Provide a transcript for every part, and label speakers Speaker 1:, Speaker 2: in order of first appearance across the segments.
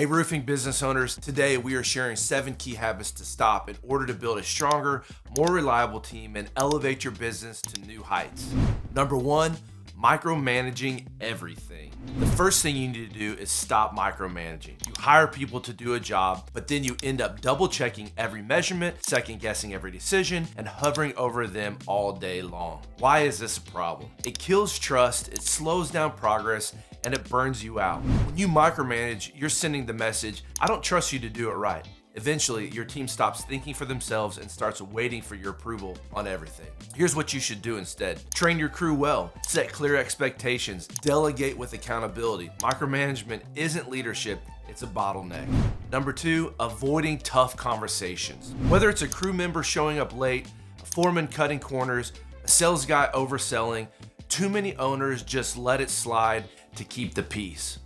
Speaker 1: Hey, roofing business owners, today we are sharing 7 key habits to stop in order to build a stronger, more reliable team and elevate your business to new heights. Number 1, micromanaging everything. The first thing you need to do is stop micromanaging. You hire people to do a job, but then you end up double checking every measurement, second guessing every decision, and hovering over them all day long. Why is this a problem? It kills trust, it slows down progress, and it burns you out. When you micromanage, you're sending the message, I don't trust you to do it right. Eventually, your team stops thinking for themselves and starts waiting for your approval on everything. Here's what you should do instead. Train your crew well, set clear expectations, delegate with accountability. Micromanagement isn't leadership, it's a bottleneck. Number 2, avoiding tough conversations. Whether it's a crew member showing up late, a foreman cutting corners, a sales guy overselling, too many owners just let it slide to keep the peace.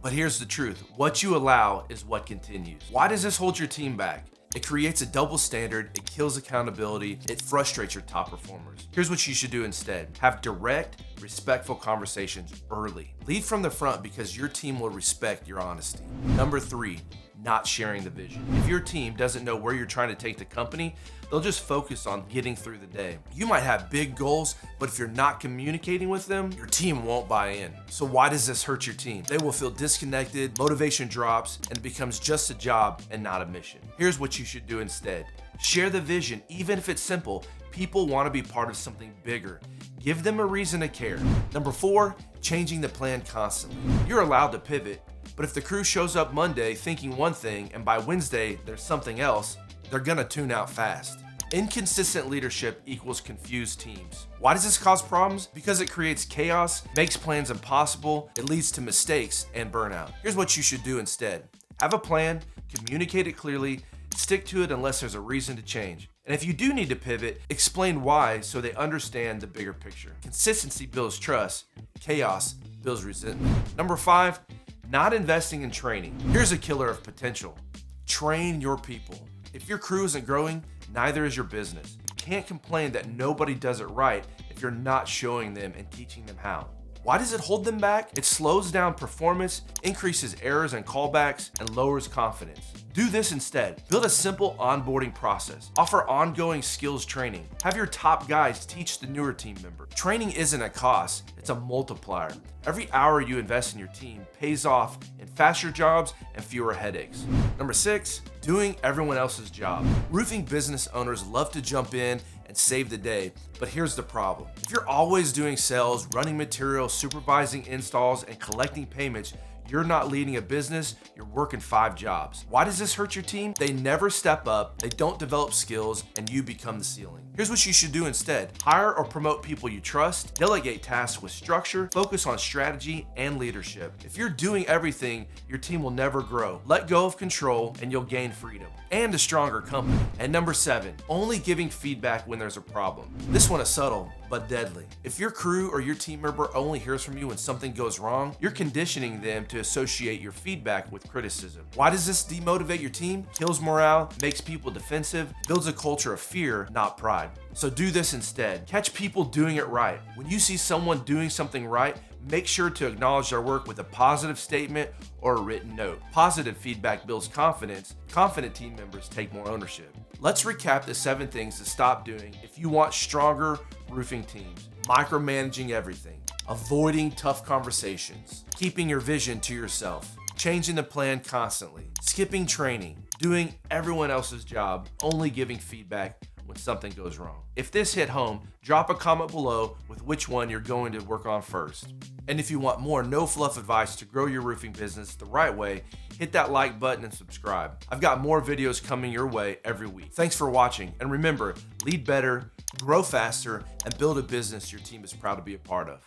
Speaker 1: But here's the truth, what you allow is what continues. Why does this hold your team back? It creates a double standard, it kills accountability, it frustrates your top performers. Here's what you should do instead. Have direct, respectful conversations early. Lead from the front because your team will respect your honesty. Number 3, not sharing the vision. If your team doesn't know where you're trying to take the company, they'll just focus on getting through the day. You might have big goals, but if you're not communicating with them, your team won't buy in. So why does this hurt your team? They will feel disconnected, motivation drops, and it becomes just a job and not a mission. Here's what you should do instead. Share the vision, even if it's simple. People want to be part of something bigger. Give them a reason to care. Number 4, changing the plan constantly. You're allowed to pivot, but if the crew shows up Monday thinking one thing and by Wednesday there's something else, they're gonna tune out fast. Inconsistent leadership equals confused teams. Why does this cause problems? Because it creates chaos, makes plans impossible, it leads to mistakes and burnout. Here's what you should do instead. Have a plan, communicate it clearly, stick to it unless there's a reason to change. And if you do need to pivot, explain why so they understand the bigger picture. Consistency builds trust, chaos builds resentment. Number 5, not investing in training. Here's a killer of potential. Train your people. If your crew isn't growing, neither is your business. You can't complain that nobody does it right if you're not showing them and teaching them how. Why does it hold them back? It slows down performance, increases errors and callbacks, and lowers confidence. Do this instead. Build a simple onboarding process. Offer ongoing skills training. Have your top guys teach the newer team member. Training isn't a cost, it's a multiplier. Every hour you invest in your team pays off in faster jobs and fewer headaches. Number 6, doing everyone else's job. Roofing business owners love to jump in and save the day, but here's the problem. If you're always doing sales, running materials, supervising installs, and collecting payments, you're not leading a business, you're working 5 jobs. Why does this hurt your team? They never step up, they don't develop skills, and you become the ceiling. Here's what you should do instead. Hire or promote people you trust, delegate tasks with structure, focus on strategy and leadership. If you're doing everything, your team will never grow. Let go of control and you'll gain freedom and a stronger company. And number 7, only giving feedback when there's a problem. This one is subtle, but deadly. If your crew or your team member only hears from you when something goes wrong, you're conditioning them to associate your feedback with criticism. Why does this demotivate your team? Kills morale, makes people defensive, builds a culture of fear, not pride. So do this instead. Catch people doing it right. When you see someone doing something right, make sure to acknowledge their work with a positive statement or a written note. Positive feedback builds confidence. Confident team members take more ownership. Let's recap the 7 things to stop doing if you want stronger roofing teams. Micromanaging everything. Avoiding tough conversations. Keeping your vision to yourself. Changing the plan constantly. Skipping training. Doing everyone else's job. Only giving feedback when something goes wrong. If this hit home, drop a comment below with which one you're going to work on first. And if you want more no-fluff advice to grow your roofing business the right way, hit that like button and subscribe. I've got more videos coming your way every week. Thanks for watching, and remember, lead better, grow faster, and build a business your team is proud to be a part of.